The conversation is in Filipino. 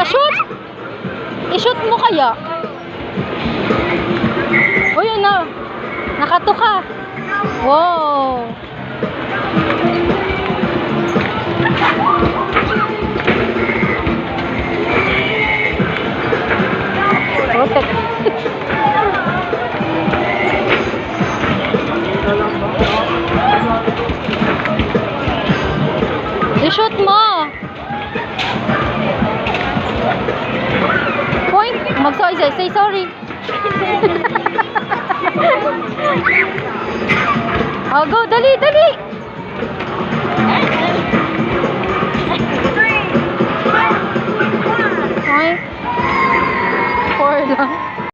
na-shoot? I-shoot mo kaya? O yun na. Nakatuka. Wow. Otek. I-shoot mo. Point. Say sorry. Oh, go. Dali.